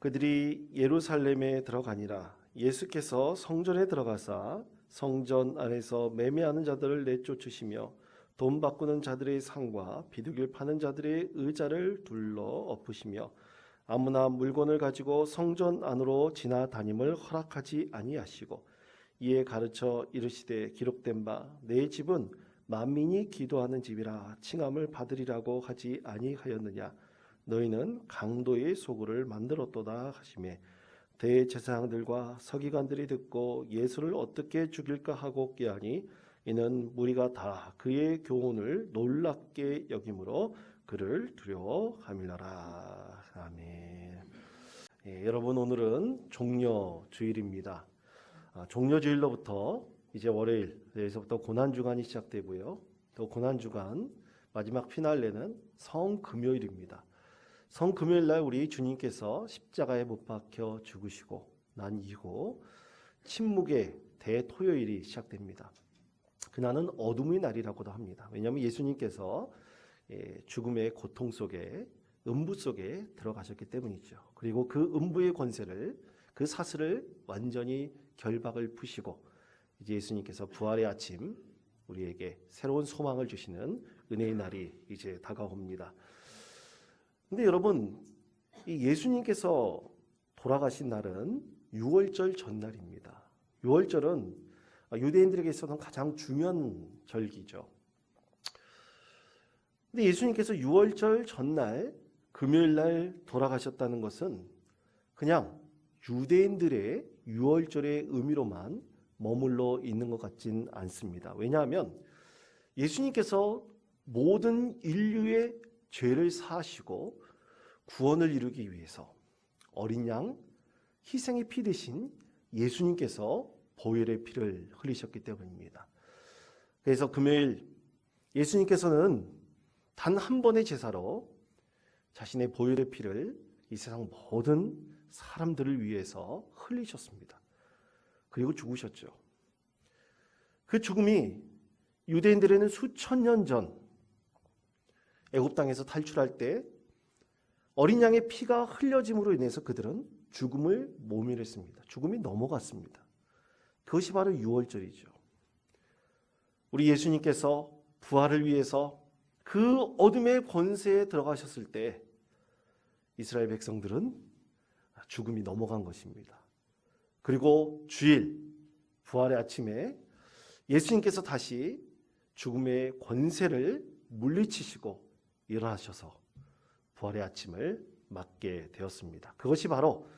그들이 예루살렘에 들어가니라. 예수께서 성전에 들어가사 성전 안에서 매매하는 자들을 내쫓으시며 돈 바꾸는 자들의 상과 비둘기를 파는 자들의 의자를 둘러 엎으시며 아무나 물건을 가지고 성전 안으로 지나다님을 허락하지 아니하시고 이에 가르쳐 이르시되 기록된 바 내 집은 만민이 기도하는 집이라 칭함을 받으리라고 하지 아니하였느냐. 너희는 강도의 소굴을 만들었도다 하시매 대제사장들과 서기관들이 듣고 예수를 어떻게 죽일까 하고 꾀하니 이는 무리가 다 그의 교훈을 놀랍게 여김으로 그를 두려워함이라. 아멘. 여러분, 오늘은 종려주일입니다. 종려주일로부터 이제 월요일에서부터 고난주간이 시작되고요. 또 고난주간 마지막 피날레는 성금요일입니다. 성금요일 날 우리 주님께서 십자가에 못 박혀 죽으시고 난 이후 침묵의 대토요일이 시작됩니다. 그날은 어둠의 날이라고도 합니다. 왜냐하면 예수님께서 죽음의 고통 속에 음부 속에 들어가셨기 때문이죠. 그리고 그 음부의 권세를 그 사슬을 완전히 결박을 푸시고 이제 예수님께서 부활의 아침 우리에게 새로운 소망을 주시는 은혜의 날이 이제 다가옵니다. 근데 여러분, 이 예수님께서 돌아가신 날은 유월절 전날입니다. 유월절은 유대인들에게 있어서는 가장 중요한 절기죠. 근데 예수님께서 유월절 전날 금요일 날 돌아가셨다는 것은 그냥 유대인들의 유월절의 의미로만 머물러 있는 것 같진 않습니다. 왜냐하면 예수님께서 모든 인류의 죄를 사하시고 구원을 이루기 위해서 어린 양 희생의 피 대신 예수님께서 보혈의 피를 흘리셨기 때문입니다. 그래서 금요일 예수님께서는 단 한 번의 제사로 자신의 보혈의 피를 이 세상 모든 사람들을 위해서 흘리셨습니다. 그리고 죽으셨죠. 그 죽음이 유대인들에는 수천 년 전 애굽 땅에서 탈출할 때 어린 양의 피가 흘려짐으로 인해서 그들은 죽음을 모면했습니다. 죽음이 넘어갔습니다. 그것이 바로 유월절이죠. 우리 예수님께서 부활을 위해서 그 어둠의 권세에 들어가셨을 때 이스라엘 백성들은 죽음이 넘어간 것입니다. 그리고 주일 부활의 아침에 예수님께서 다시 죽음의 권세를 물리치시고 일어나셔서 부활의 아침을 맞게 되었습니다. 그것이 바로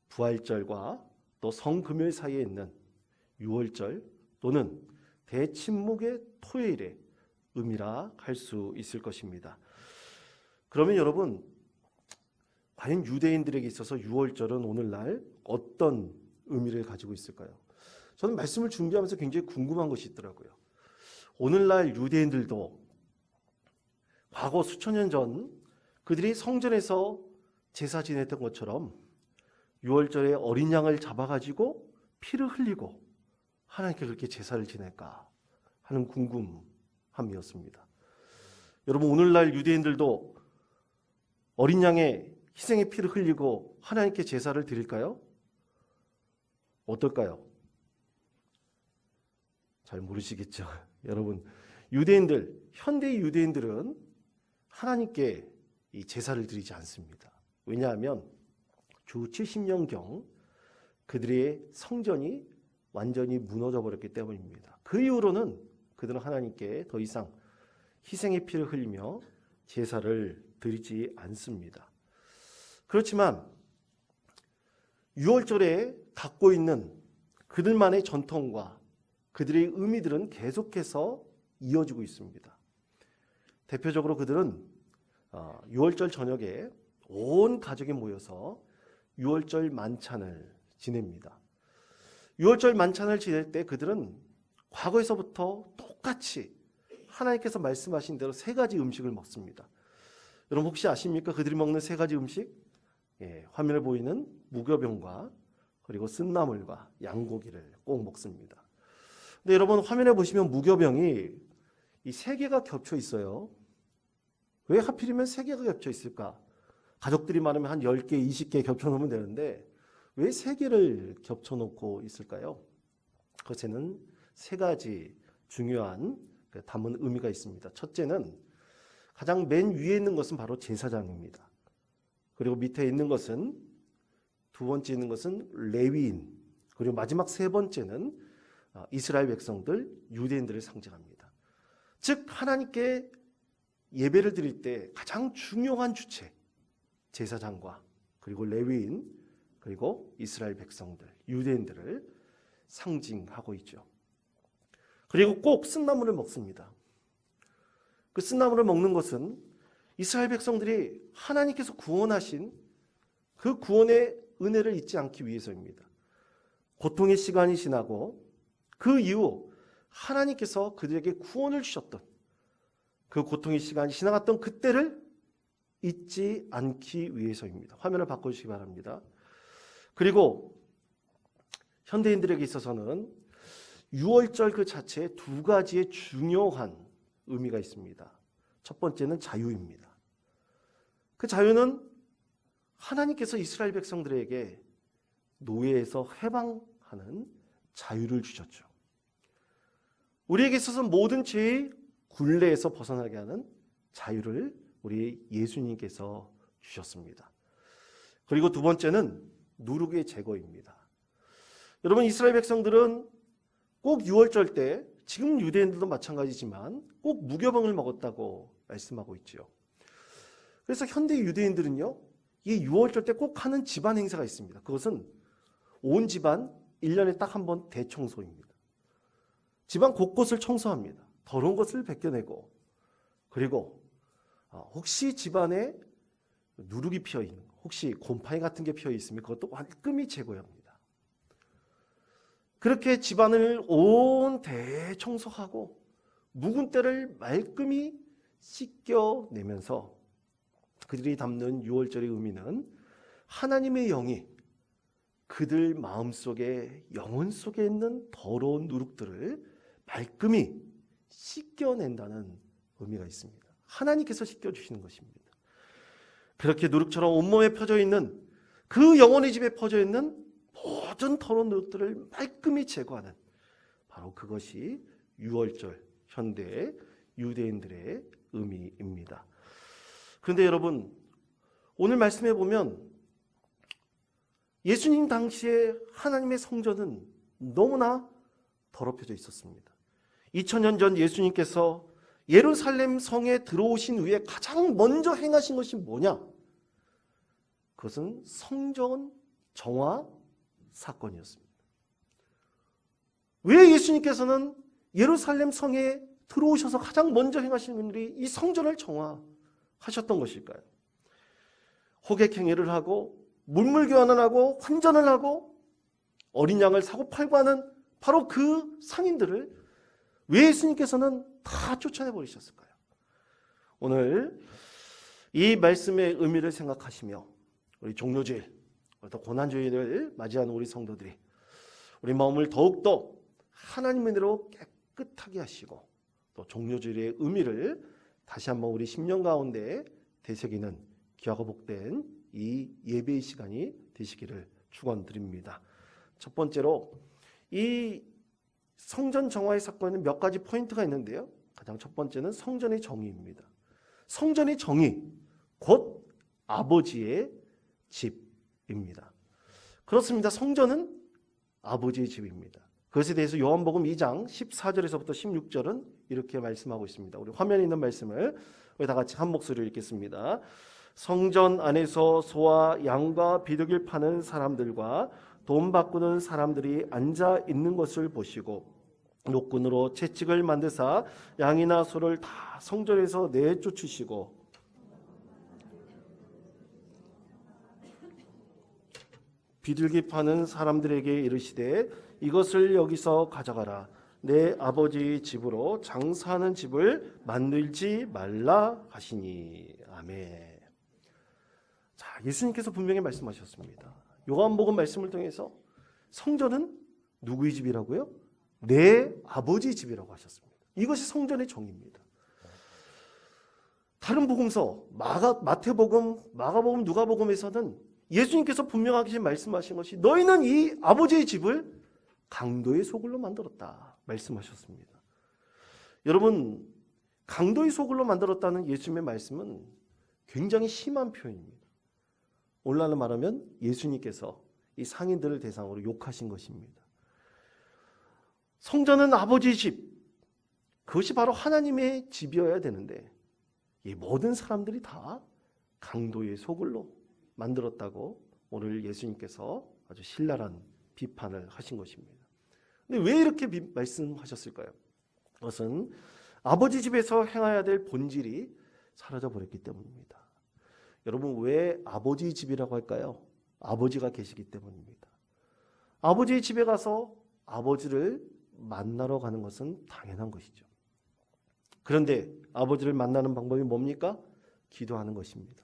부활절과 또 성금요일 사이에 있는 유월절 또는 대침묵의 토요일의 의미라 할 수 있을 것입니다. 그러면 여러분, 과연 유대인들에게 있어서 유월절은 오늘날 어떤 의미를 가지고 있을까요? 저는 말씀을 준비하면서 굉장히 궁금한 것이 있더라고요. 오늘날 유대인들도 과거 수천 년 전 그들이 성전에서 제사 지냈던 것처럼 유월절에 어린 양을 잡아가지고 피를 흘리고 하나님께 그렇게 제사를 지낼까 하는 궁금함이었습니다. 여러분, 오늘날 유대인들도 어린 양의 희생의 피를 흘리고 하나님께 제사를 드릴까요? 어떨까요? 잘 모르시겠죠. 여러분, 현대 유대인들은 하나님께 이 제사를 드리지 않습니다. 왜냐하면 주 70년경 그들의 성전이 완전히 무너져 버렸기 때문입니다. 그 이후로는 그들은 하나님께 더 이상 희생의 피를 흘리며 제사를 드리지 않습니다. 그렇지만 유월절에 갖고 있는 그들만의 전통과 그들의 의미들은 계속해서 이어지고 있습니다. 대표적으로 그들은 유월절 저녁에 온 가족이 모여서 유월절 만찬을 지냅니다. 유월절 만찬을 지낼 때 그들은 과거에서부터 똑같이 하나님께서 말씀하신 대로 세 가지 음식을 먹습니다. 여러분 혹시 아십니까? 그들이 먹는 세 가지 음식? 화면에 보이는 무교병과 그리고 쓴나물과 양고기를 꼭 먹습니다. 근데 여러분 화면에 보시면 무교병이 이 세 개가 겹쳐 있어요. 왜 하필이면 세 개가 겹쳐 있을까? 가족들이 많으면 한 10개, 20개 겹쳐놓으면 되는데 왜 3개를 겹쳐놓고 있을까요? 그것에는 3가지 중요한 담은 의미가 있습니다. 첫째는 가장 맨 위에 있는 것은 바로 제사장입니다. 그리고 밑에 있는 것은, 두 번째 있는 것은 레위인, 그리고 마지막 3번째는 이스라엘 백성들, 유대인들을 상징합니다. 즉 하나님께 예배를 드릴 때 가장 중요한 주체, 제사장과 그리고 레위인, 그리고 이스라엘 백성들, 유대인들을 상징하고 있죠. 그리고 꼭 쓴나물을 먹습니다. 그 쓴나물을 먹는 것은 이스라엘 백성들이 하나님께서 구원하신 그 구원의 은혜를 잊지 않기 위해서입니다. 고통의 시간이 지나고 그 이후 하나님께서 그들에게 구원을 주셨던 그 고통의 시간이 지나갔던 그때를 잊지 않기 위해서입니다. 화면을 바꿔주시기 바랍니다. 그리고 현대인들에게 있어서는 유월절 그 자체에 2가지의 중요한 의미가 있습니다. 첫 번째는 자유입니다. 그 자유는 하나님께서 이스라엘 백성들에게 노예에서 해방하는 자유를 주셨죠. 우리에게 있어서 모든 죄의 굴레에서 벗어나게 하는 자유를 우리 예수님께서 주셨습니다. 그리고 두 번째는 누룩의 제거입니다. 여러분, 이스라엘 백성들은 꼭 유월절 때, 지금 유대인들도 마찬가지지만 꼭 무교병을 먹었다고 말씀하고 있죠. 그래서 현대 유대인들은요, 이 유월절 때 꼭 하는 집안 행사가 있습니다. 그것은 온 집안 1년에 딱 한 번 대청소입니다. 집안 곳곳을 청소합니다. 더러운 것을 벗겨내고, 그리고 혹시 집안에 누룩이 피어있는, 혹시 곰팡이 같은 게 피어있으면 그것도 깔끔히 제거합니다. 그렇게 집안을 온 대청소하고 묵은 때를 말끔히 씻겨내면서 그들이 담는 유월절의 의미는 하나님의 영이 그들 마음속에, 영혼 속에 있는 더러운 누룩들을 말끔히 씻겨낸다는 의미가 있습니다. 하나님께서 씻겨주시는 것입니다. 그렇게 누룩처럼 온몸에 펴져 있는, 그 영혼의 집에 퍼져 있는 모든 더러운 누룩들을 말끔히 제거하는, 바로 그것이 유월절, 현대 유대인들의 의미입니다. 그런데 여러분, 오늘 말씀해 보면 예수님 당시에 하나님의 성전은 너무나 더럽혀져 있었습니다. 2000년 전 예수님께서 예루살렘 성에 들어오신 후에 가장 먼저 행하신 것이 뭐냐? 그것은 성전 정화 사건이었습니다. 왜 예수님께서는 예루살렘 성에 들어오셔서 가장 먼저 행하신 일이 이 성전을 정화하셨던 것일까요? 호객행위를 하고 물물 교환을 하고 환전을 하고 어린 양을 사고 팔고 하는 바로 그 상인들을 왜 예수님께서는 다 쫓아내버리셨을까요? 오늘 이 말씀의 의미를 생각하시며 우리 종료주일, 또 고난주일을 맞이하는 우리 성도들이 우리 마음을 더욱더 하나님의 은혜로 깨끗하게 하시고 또 종료주일의 의미를 다시 한번 우리 10년 가운데 되새기는 귀하고 복된 이 예배의 시간이 되시기를 축원드립니다. 첫 번째로 이 성전 정화의 사건에는 몇 가지 포인트가 있는데요. 가장 첫 번째는 성전의 정의입니다. 성전의 정의, 곧 아버지의 집입니다. 그렇습니다. 성전은 아버지의 집입니다. 그것에 대해서 요한복음 2장 14절에서부터 16절은 이렇게 말씀하고 있습니다. 우리 화면에 있는 말씀을 우리 다 같이 한 목소리로 읽겠습니다. 성전 안에서 소와 양과 비둘기를 파는 사람들과 돈 바꾸는 사람들이 앉아 있는 것을 보시고 노끈으로 채찍을 만드사 양이나 소를 다 성전에서 내쫓으시고 비둘기 파는 사람들에게 이르시되 이것을 여기서 가져가라. 내 아버지 집으로 장사하는 집을 만들지 말라 하시니. 아멘. 자, 예수님께서 분명히 말씀하셨습니다. 요한복음 말씀을 통해서 성전은 누구의 집이라고요? 내 아버지 집이라고 하셨습니다. 이것이 성전의 정의입니다. 다른 복음서 마태복음, 마가복음, 누가복음에서는 예수님께서 분명하게 말씀하신 것이 너희는 이 아버지의 집을 강도의 소굴로 만들었다 말씀하셨습니다. 여러분, 강도의 소굴로 만들었다는 예수님의 말씀은 굉장히 심한 표현입니다. 오늘날로 말하면 예수님께서 이 상인들을 대상으로 욕하신 것입니다. 성전은 아버지의 집, 그것이 바로 하나님의 집이어야 되는데 이 모든 사람들이 다 강도의 소굴로 만들었다고 오늘 예수님께서 아주 신랄한 비판을 하신 것입니다. 근데 왜 이렇게 말씀하셨을까요? 그것은 아버지 집에서 행해야 될 본질이 사라져 버렸기 때문입니다. 여러분, 왜 아버지 집이라고 할까요? 아버지가 계시기 때문입니다. 아버지의 집에 가서 아버지를 만나러 가는 것은 당연한 것이죠. 그런데 아버지를 만나는 방법이 뭡니까? 기도하는 것입니다.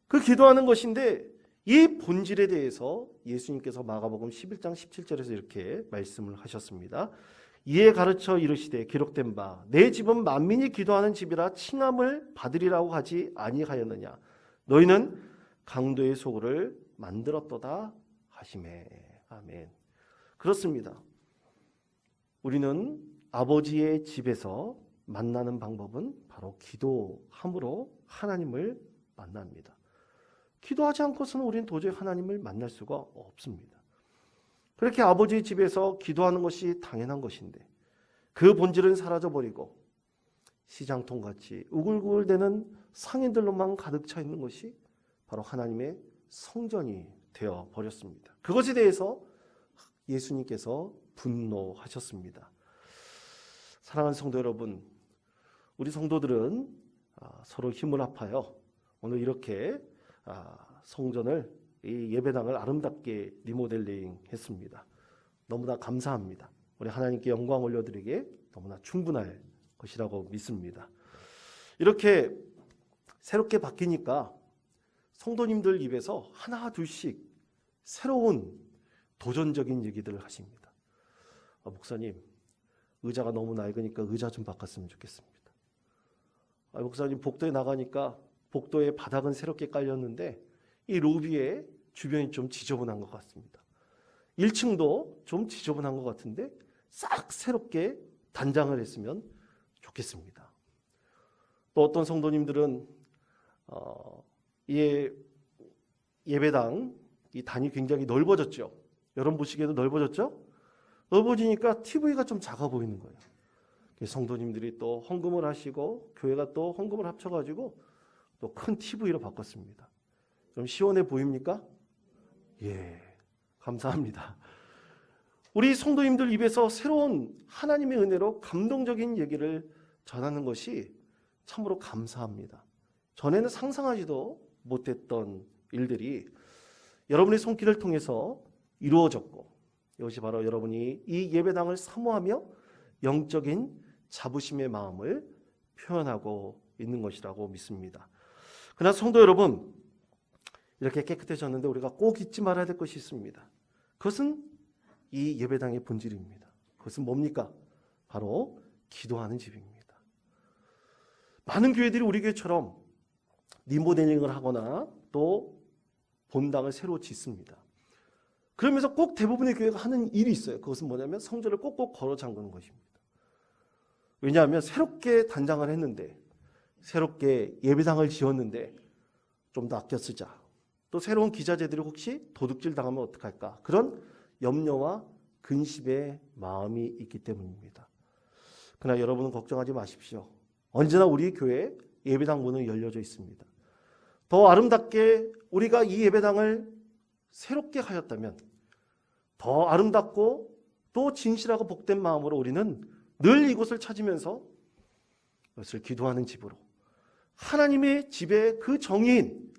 그 기도하는 것인데 이 본질에 대해서 예수님께서 마가복음 11장 17절에서 이렇게 말씀을 하셨습니다. 이에 가르쳐 이르시되 기록된 바 내 집은 만민이 기도하는 집이라 칭함을 받으리라고 하지 아니하였느냐. 너희는 강도의 소굴을 만들었도다 하시매. 아멘. 그렇습니다. 우리는 아버지의 집에서 만나는 방법은 바로 기도함으로 하나님을 만납니다. 기도하지 않고서는 우리는 도저히 하나님을 만날 수가 없습니다. 그렇게 아버지의 집에서 기도하는 것이 당연한 것인데 그 본질은 사라져버리고 시장통같이 우글우글대는 상인들로만 가득 차 있는 것이 바로 하나님의 성전이 되어버렸습니다. 그것에 대해서 예수님께서 분노하셨습니다. 사랑하는 성도 여러분, 우리 성도들은 서로 힘을 합하여 오늘 이렇게 성전을, 이 예배당을 아름답게 리모델링 했습니다. 너무나 감사합니다. 우리 하나님께 영광 올려드리기에 너무나 충분할 것이라고 믿습니다. 이렇게 새롭게 바뀌니까 성도님들 입에서 하나 둘씩 새로운 도전적인 얘기들을 하십니다. 목사님, 의자가 너무 낡으니까 의자 좀 바꿨으면 좋겠습니다. 목사님, 복도에 나가니까 복도의 바닥은 새롭게 깔렸는데 이 로비의 주변이 좀 지저분한 것 같습니다. 1층도 좀 지저분한 것 같은데 싹 새롭게 단장을 했으면 좋겠습니다. 또 어떤 성도님들은 예배당 이 단이 굉장히 넓어졌죠. 여러분 보시기에도 넓어졌죠? 넓어지니까 TV가 좀 작아 보이는 거예요. 성도님들이 또 헌금을 하시고 교회가 또 헌금을 합쳐가지고 또 큰 TV로 바꿨습니다. 좀 시원해 보입니까? 예, 감사합니다. 우리 성도님들 입에서 새로운 하나님의 은혜로 감동적인 얘기를 전하는 것이 참으로 감사합니다. 전에는 상상하지도 못했던 일들이 여러분의 손길을 통해서 이루어졌고 이것이 바로 여러분이 이 예배당을 사모하며 영적인 자부심의 마음을 표현하고 있는 것이라고 믿습니다. 그러나 성도 여러분, 이렇게 깨끗해졌는데 우리가 꼭 잊지 말아야 될 것이 있습니다. 그것은 이 예배당의 본질입니다. 그것은 뭡니까? 바로 기도하는 집입니다. 많은 교회들이 우리 교회처럼 리모델링을 하거나 또 본당을 새로 짓습니다. 그러면서 꼭 대부분의 교회가 하는 일이 있어요. 그것은 뭐냐면 성전을 꼭꼭 걸어 잠그는 것입니다. 왜냐하면 새롭게 단장을 했는데, 새롭게 예배당을 지었는데 좀 더 아껴 쓰자. 또 새로운 기자재들이 혹시 도둑질 당하면 어떡할까? 그런 염려와 근심의 마음이 있기 때문입니다. 그러나 여러분은 걱정하지 마십시오. 언제나 우리 교회 예배당 문은 열려져 있습니다. 더 아름답게 우리가 이 예배당을 새롭게 하였다면 더 아름답고 또 진실하고 복된 마음으로 우리는 늘 이곳을 찾으면서 이것을 기도하는 집으로, 하나님의 집의 그 정의인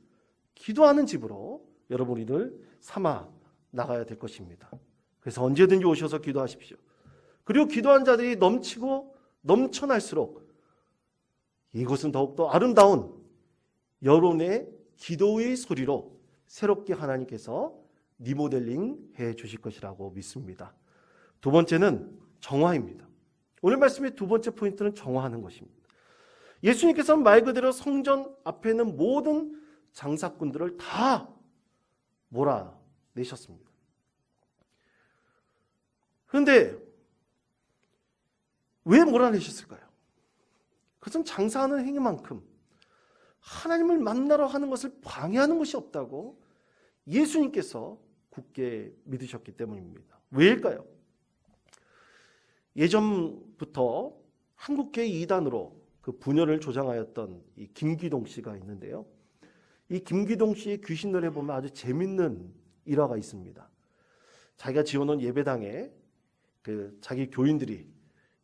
기도하는 집으로 여러분 우리를 삼아 나가야 될 것입니다. 그래서 언제든지 오셔서 기도하십시오. 그리고 기도한 자들이 넘치고 넘쳐날수록 이곳은 더욱더 아름다운 여론의 기도의 소리로 새롭게 하나님께서 리모델링 해 주실 것이라고 믿습니다. 두 번째는 정화입니다. 오늘 말씀의 두 번째 포인트는 정화하는 것입니다. 예수님께서는 말 그대로 성전 앞에 있는 모든 장사꾼들을 다 몰아내셨습니다. 그런데 왜 몰아내셨을까요? 그것은 장사하는 행위만큼 하나님을 만나러 하는 것을 방해하는 것이 없다고 예수님께서 굳게 믿으셨기 때문입니다. 왜일까요? 예전부터 한국계 이단으로 그 분열을 조장하였던 이 김기동 씨가 있는데요. 이 김기동 씨의 귀신놀이에 보면 아주 재밌는 일화가 있습니다. 자기가 지어놓은 예배당에 그 자기 교인들이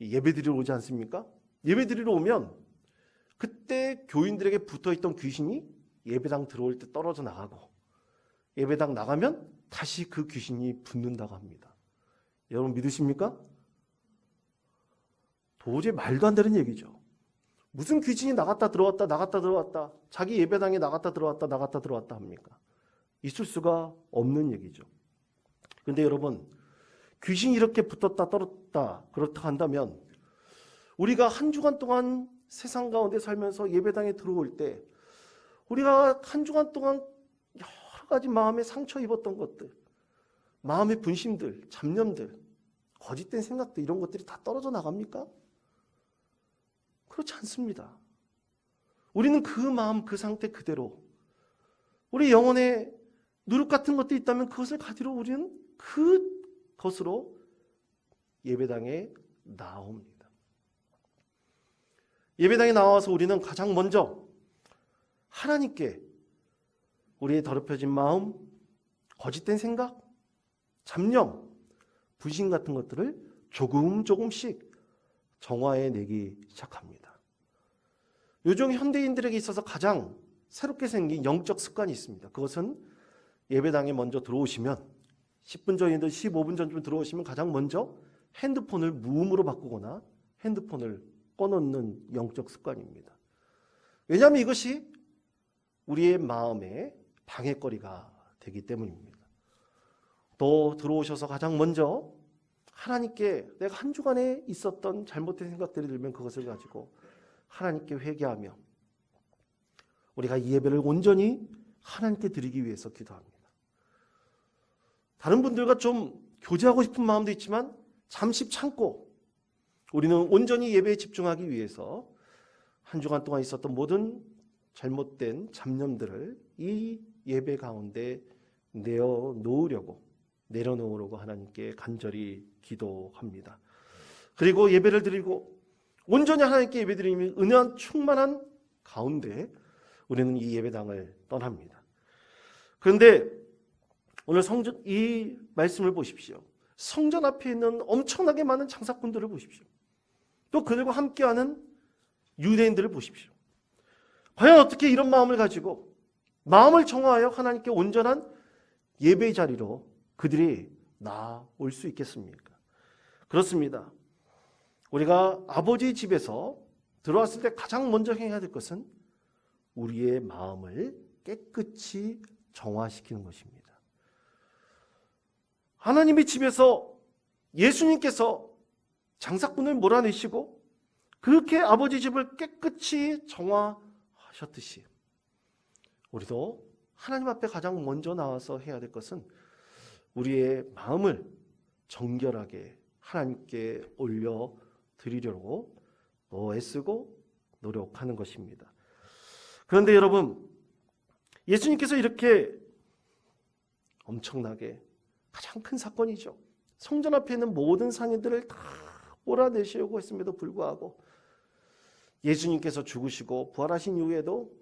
예배드리러 오지 않습니까? 예배드리러 오면 그때 교인들에게 붙어있던 귀신이 예배당 들어올 때 떨어져 나가고 예배당 나가면 다시 그 귀신이 붙는다고 합니다. 여러분 믿으십니까? 도저히 말도 안 되는 얘기죠. 무슨 귀신이 나갔다 들어왔다 나갔다 들어왔다 자기 예배당에 나갔다 들어왔다 합니까? 있을 수가 없는 얘기죠. 그런데 여러분 귀신이 이렇게 붙었다 떨었다 그렇다 한다면 우리가 한 주간 동안 세상 가운데 살면서 예배당에 들어올 때 우리가 한 주간 동안 여러 가지 마음에 상처 입었던 것들, 마음의 분심들, 잡념들, 거짓된 생각들 이런 것들이 다 떨어져 나갑니까? 그렇지 않습니다. 우리는 그 마음, 그 상태 그대로 우리 영혼에 누룩 같은 것들이 있다면 그것을 가지러 우리는 그것으로 예배당에 나옵니다. 예배당에 나와서 우리는 가장 먼저 하나님께 우리의 더럽혀진 마음, 거짓된 생각, 잡념, 불신 같은 것들을 조금씩 정화해내기 시작합니다. 요즘 현대인들에게 있어서 가장 새롭게 생긴 영적 습관이 있습니다. 그것은 예배당에 먼저 들어오시면 10분 전이든 15분 전쯤 들어오시면 가장 먼저 핸드폰을 무음으로 바꾸거나 핸드폰을 꺼놓는 영적 습관입니다. 왜냐하면 이것이 우리의 마음의 방해거리가 되기 때문입니다. 또 들어오셔서 가장 먼저 하나님께 내가 한 주간에 있었던 잘못된 생각들이 들면 그것을 가지고 하나님께 회개하며 우리가 이 예배를 온전히 하나님께 드리기 위해서 기도합니다. 다른 분들과 좀 교제하고 싶은 마음도 있지만 잠시 참고 우리는 온전히 예배에 집중하기 위해서 한 주간 동안 있었던 모든 잘못된 잡념들을 이 예배 가운데 내려놓으려고 하나님께 간절히 기도합니다. 그리고 예배를 드리고 온전히 하나님께 예배드리며 은혜한 충만한 가운데 우리는 이 예배당을 떠납니다. 그런데 오늘 성전 이 말씀을 보십시오. 성전 앞에 있는 엄청나게 많은 장사꾼들을 보십시오. 또 그들과 함께하는 유대인들을 보십시오. 과연 어떻게 이런 마음을 가지고 마음을 정화하여 하나님께 온전한 예배 자리로 그들이 나올 수 있겠습니까? 그렇습니다. 우리가 아버지 집에서 들어왔을 때 가장 먼저 해야 될 것은 우리의 마음을 깨끗이 정화시키는 것입니다. 하나님의 집에서 예수님께서 장사꾼을 몰아내시고 그렇게 아버지 집을 깨끗이 정화하셨듯이 우리도 하나님 앞에 가장 먼저 나와서 해야 될 것은 우리의 마음을 정결하게 하나님께 올려드리려고 애쓰고 노력하는 것입니다. 그런데 여러분, 예수님께서 이렇게 엄청나게 가장 큰 사건이죠. 성전 앞에 있는 모든 상인들을 다 몰아내시려고 했음에도 불구하고 예수님께서 죽으시고 부활하신 이후에도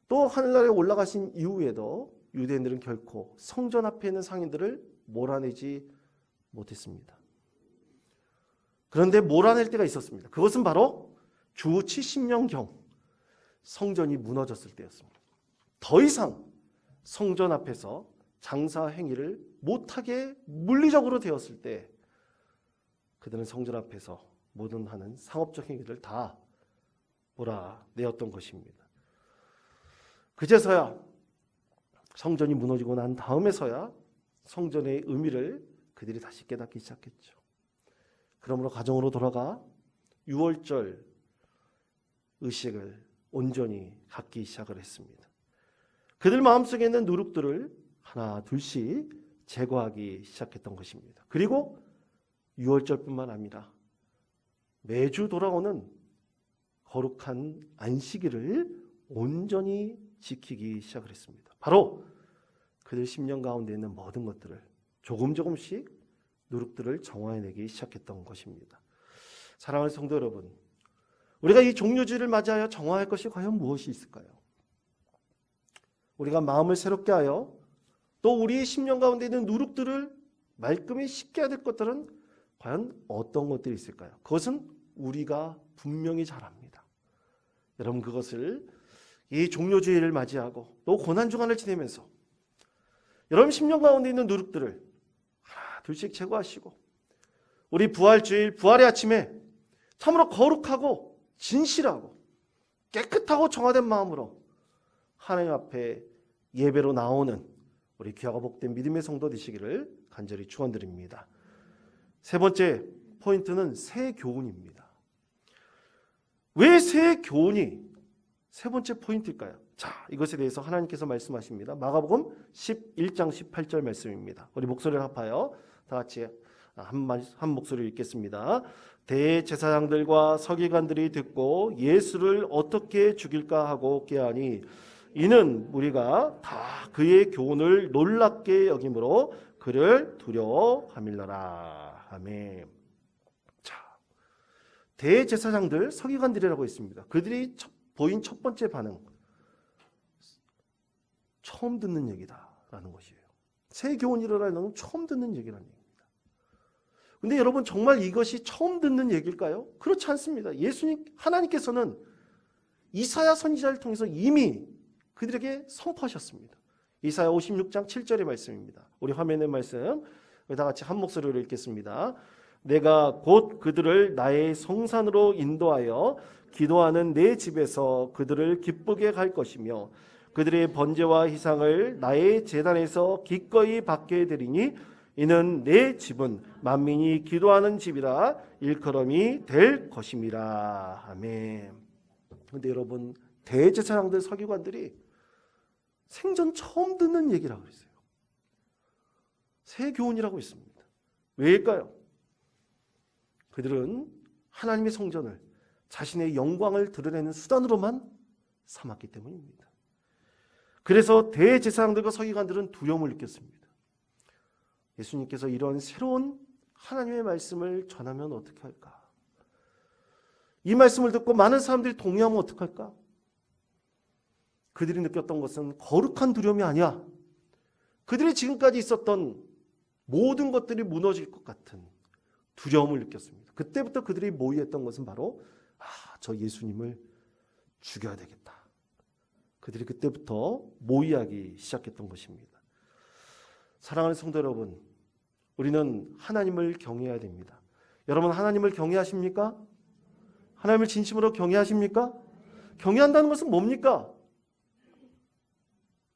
또 하늘나라에 올라가신 이후에도 유대인들은 결코 성전 앞에 있는 상인들을 몰아내지 못했습니다. 그런데 몰아낼 때가 있었습니다. 그것은 바로 주 70년경 성전이 무너졌을 때였습니다. 더 이상 성전 앞에서 장사 행위를 못하게 물리적으로 되었을 때 그들은 성전 앞에서 모든 하는 상업적 행위를 다 몰아내었던 것입니다. 그제서야 성전이 무너지고 난 다음에서야 성전의 의미를 그들이 다시 깨닫기 시작했죠. 그러므로 가정으로 돌아가 유월절 의식을 온전히 갖기 시작을 했습니다. 그들 마음속에 있는 누룩들을 하나 둘씩 제거하기 시작했던 것입니다. 그리고 유월절뿐만 아니라 매주 돌아오는 거룩한 안식일을 온전히 지키기 시작을 했습니다. 바로 그들 심령 가운데 있는 모든 것들을 조금씩 누룩들을 정화해내기 시작했던 것입니다. 사랑하는 성도 여러분, 우리가 이 종료주일을 맞이하여 정화할 것이 과연 무엇이 있을까요? 우리가 마음을 새롭게 하여 또 우리의 심령 가운데 있는 누룩들을 말끔히 씻게 해야 될 것들은 과연 어떤 것들이 있을까요? 그것은 우리가 분명히 잘 압니다. 여러분, 그것을 이 종료주일을 맞이하고 또 고난주간을 지내면서 여러분 심령 가운데 있는 누룩들을 하나 둘씩 제거하시고 우리 부활주일 부활의 아침에 참으로 거룩하고 진실하고 깨끗하고 정화된 마음으로 하나님 앞에 예배로 나오는 우리 귀하고 복된 믿음의 성도 되시기를 간절히 축원드립니다. 세 번째 포인트는 새 교훈입니다. 왜 새 교훈이 세 번째 포인트일까요? 자, 이것에 대해서 하나님께서 말씀하십니다. 마가복음 11장 18절 말씀입니다. 우리 목소리를 합하여 다 같이 한 목소리로 읽겠습니다. 대제사장들과 서기관들이 듣고 예수를 어떻게 죽일까 하고 꾀하니 이는 우리가 다 그의 교훈을 놀랍게 여김으로 그를 두려워함일러라. 아멘. 자, 대제사장들, 서기관들이라고 있습니다. 그들이 보인 첫 번째 반응, 처음 듣는 얘기다라는 것이에요. 새 교훈이라는 건 처음 듣는 얘기라는 얘기입니다. 근데 여러분, 정말 이것이 처음 듣는 얘기일까요? 그렇지 않습니다. 하나님께서는 이사야 선지자를 통해서 이미 그들에게 선포하셨습니다. 이사야 56장 7절의 말씀입니다. 우리 화면의 말씀 다 같이 한 목소리로 읽겠습니다. 내가 곧 그들을 나의 성산으로 인도하여 기도하는 내 집에서 그들을 기쁘게 할 것이며 그들의 번제와 희상을 나의 제단에서 기꺼이 받게 되리니 이는 내 집은 만민이 기도하는 집이라 일컬음이 될 것임이라. 아멘. 그런데 여러분, 대제사장들, 서기관들이 생전 처음 듣는 얘기라고 했어요. 새 교훈이라고 했습니다. 왜일까요? 그들은 하나님의 성전을 자신의 영광을 드러내는 수단으로만 삼았기 때문입니다. 그래서 대제사장들과 서기관들은 두려움을 느꼈습니다. 예수님께서 이런 새로운 하나님의 말씀을 전하면 어떻게 할까? 이 말씀을 듣고 많은 사람들이 동의하면 어떻게 할까? 그들이 느꼈던 것은 거룩한 두려움이 아니야. 그들이 지금까지 있었던 모든 것들이 무너질 것 같은 두려움을 느꼈습니다. 그때부터 그들이 모의했던 것은 바로 저 예수님을 죽여야 되겠다. 그들이 그때부터 모의하기 시작했던 것입니다. 사랑하는 성도 여러분, 우리는 하나님을 경외해야 됩니다. 여러분, 하나님을 경외하십니까? 하나님을 진심으로 경외하십니까? 경외한다는 것은 뭡니까?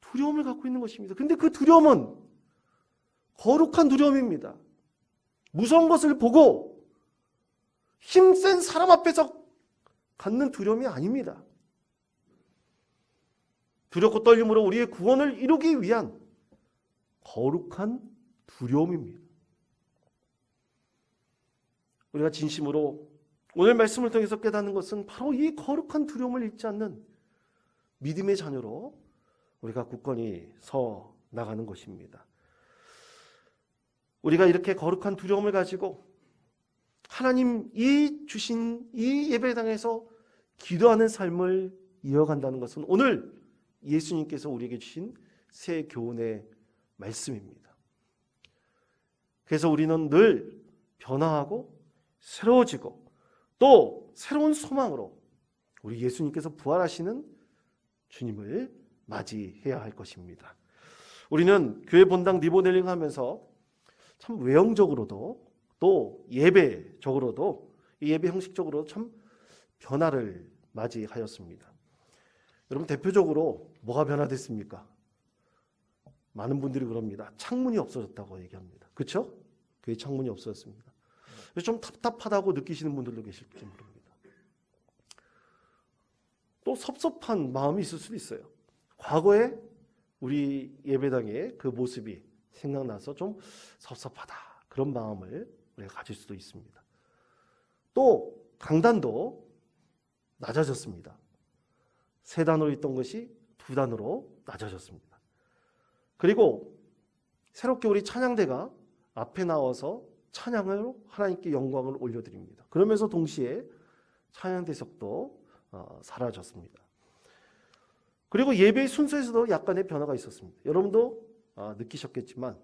두려움을 갖고 있는 것입니다. 근데 그 두려움은 거룩한 두려움입니다. 무서운 것을 보고 힘센 사람 앞에서 갖는 두려움이 아닙니다. 두렵고 떨림으로 우리의 구원을 이루기 위한 거룩한 두려움입니다. 우리가 진심으로 오늘 말씀을 통해서 깨닫는 것은 바로 이 거룩한 두려움을 잃지 않는 믿음의 자녀로 우리가 굳건히 서 나가는 것입니다. 우리가 이렇게 거룩한 두려움을 가지고 하나님 주신 이 예배당에서 기도하는 삶을 이어간다는 것은 오늘 예수님께서 우리에게 주신 새 교훈의 말씀입니다. 그래서 우리는 늘 변화하고 새로워지고 또 새로운 소망으로 우리 예수님께서 부활하시는 주님을 맞이해야 할 것입니다. 우리는 교회 본당 리모델링 하면서 참 외형적으로도 또 예배적으로도 이 예배 형식적으로 참 변화를 맞이하였습니다. 여러분, 대표적으로 뭐가 변화됐습니까? 많은 분들이 그럽니다. 창문이 없어졌다고 얘기합니다. 그렇죠? 교회 창문이 없어졌습니다. 좀 답답하다고 느끼시는 분들도 계실지 모릅니다. 또 섭섭한 마음이 있을 수도 있어요. 과거에 우리 예배당의 그 모습이 생각나서 좀 섭섭하다, 그런 마음을 우리가 가질 수도 있습니다. 또 강단도 낮아졌습니다. 3단으로 있던 것이 2단으로 낮아졌습니다. 그리고 새롭게 우리 찬양대가 앞에 나와서 찬양으로 하나님께 영광을 올려드립니다. 그러면서 동시에 찬양대석도 사라졌습니다. 그리고 예배의 순서에서도 약간의 변화가 있었습니다. 여러분도 느끼셨겠지만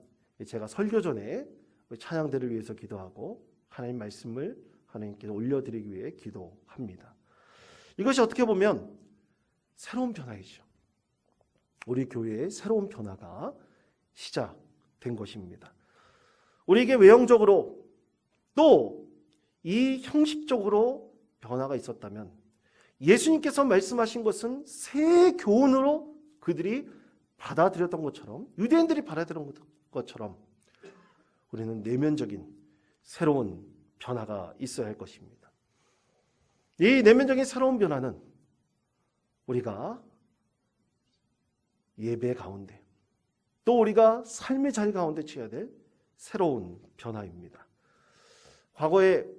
제가 설교 전에 찬양대를 위해서 기도하고 하나님 말씀을 하나님께 올려드리기 위해 기도합니다. 이것이 어떻게 보면 새로운 변화이죠. 우리 교회의 새로운 변화가 시작된 것입니다. 우리에게 외형적으로 또 이 형식적으로 변화가 있었다면 예수님께서 말씀하신 것은 새 교훈으로 그들이 받아들였던 것처럼, 유대인들이 받아들였던 것처럼 우리는 내면적인 새로운 변화가 있어야 할 것입니다. 이 내면적인 새로운 변화는 우리가 예배 가운데 또 우리가 삶의 자리 가운데 취해야 될 새로운 변화입니다. 과거에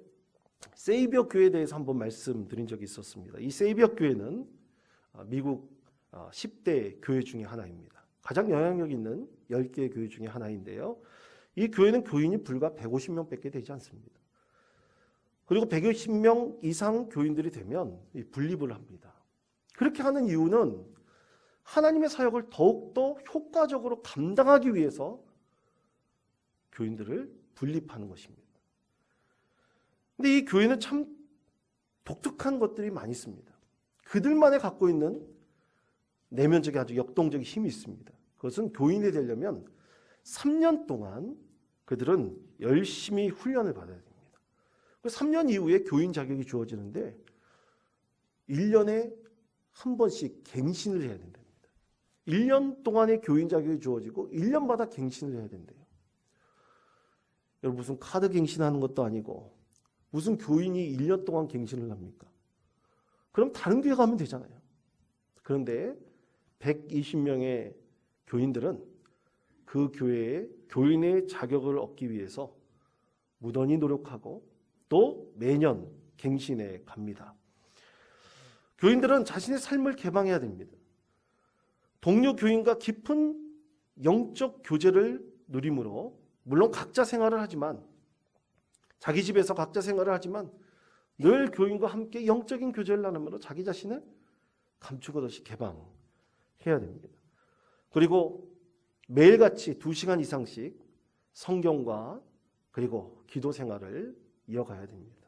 세이비어 교회에 대해서 한번 말씀드린 적이 있었습니다. 이 세이비어 교회는 미국 10대 교회 중에 하나입니다. 가장 영향력 있는 10개의 교회 중에 하나인데요. 이 교회는 교인이 불과 150명밖에 되지 않습니다. 그리고 150명 이상 교인들이 되면 분립을 합니다. 그렇게 하는 이유는 하나님의 사역을 더욱더 효과적으로 감당하기 위해서 교인들을 분립하는 것입니다. 근데 이 교회는 참 독특한 것들이 많이 있습니다. 그들만이 갖고 있는 내면적인 아주 역동적인 힘이 있습니다. 그것은 교인이 되려면 3년 동안 그들은 열심히 훈련을 받아야 됩니다. 3년 이후에 교인 자격이 주어지는데 1년에 한 번씩 갱신을 해야 된답니다. 1년 동안의 교인 자격이 주어지고 1년마다 갱신을 해야 된대요. 여러분, 무슨 카드 갱신하는 것도 아니고 무슨 교인이 1년 동안 갱신을 합니까? 그럼 다른 교회 가면 되잖아요. 그런데 120명의 교인들은 그 교회의 교인의 자격을 얻기 위해서 무던히 노력하고 또 매년 갱신해 갑니다. 교인들은 자신의 삶을 개방해야 됩니다. 동료 교인과 깊은 영적 교제를 누림으로 물론 각자 생활을 하지만, 자기 집에서 각자 생활을 하지만 늘 교인과 함께 영적인 교제를 나누므로 자기 자신을 감추고 다시 개방해야 됩니다. 그리고 매일같이 2시간 이상씩 성경과 그리고 기도 생활을 이어가야 됩니다.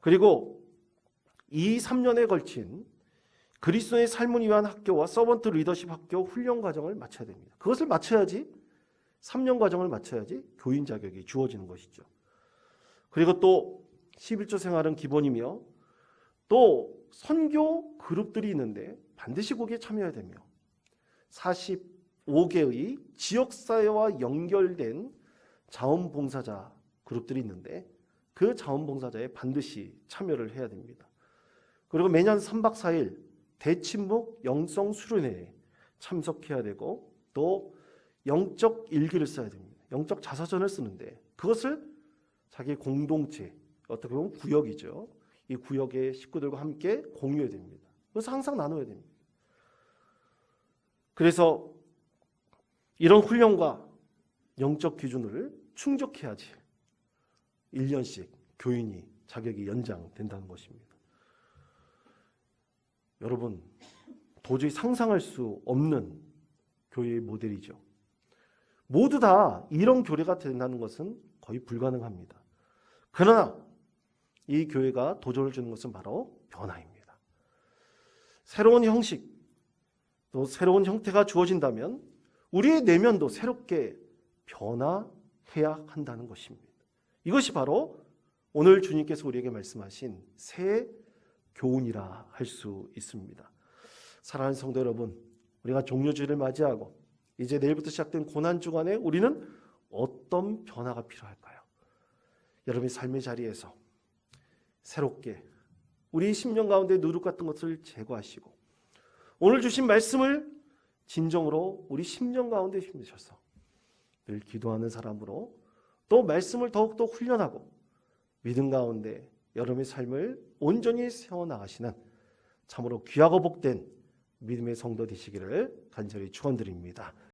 그리고 이 3년에 걸친 그리스도의 삶을 위한 학교와 서번트 리더십 학교 훈련 과정을 마쳐야 됩니다. 그것을 마쳐야지, 3년 과정을 마쳐야지 교인 자격이 주어지는 것이죠. 그리고 또 11조 생활은 기본이며 또 선교 그룹들이 있는데 반드시 거기에 참여해야 되며 45개의 지역사회와 연결된 자원봉사자 그룹들이 있는데 그 자원봉사자에 반드시 참여를 해야 됩니다. 그리고 매년 3박 4일 대침묵 영성 수련회에 참석해야 되고 또 영적 일기를 써야 됩니다. 영적 자서전을 쓰는데 그것을 자기 공동체, 어떻게 보면 구역이죠. 이 구역의 식구들과 함께 공유해야 됩니다. 그래서 항상 나눠야 됩니다. 그래서 이런 훈련과 영적 기준을 충족해야지 1년씩 교인이 자격이 연장된다는 것입니다. 여러분, 도저히 상상할 수 없는 교회의 모델이죠. 모두 다 이런 교회가 된다는 것은 거의 불가능합니다. 그러나 이 교회가 도전을 주는 것은 바로 변화입니다. 새로운 형식, 또 새로운 형태가 주어진다면 우리의 내면도 새롭게 변화해야 한다는 것입니다. 이것이 바로 오늘 주님께서 우리에게 말씀하신 새 교훈이라 할 수 있습니다. 사랑하는 성도 여러분, 우리가 종료주일을 맞이하고 이제 내일부터 시작된 고난주간에 우리는 어떤 변화가 필요할까요? 여러분의 삶의 자리에서 새롭게 우리 심령 가운데 누룩 같은 것을 제거하시고 오늘 주신 말씀을 진정으로 우리 심령 가운데 심으셔서 늘 기도하는 사람으로 또 말씀을 더욱더 훈련하고 믿음 가운데 여러분의 삶을 온전히 세워나가시는 참으로 귀하고 복된 믿음의 성도 되시기를 간절히 축원드립니다.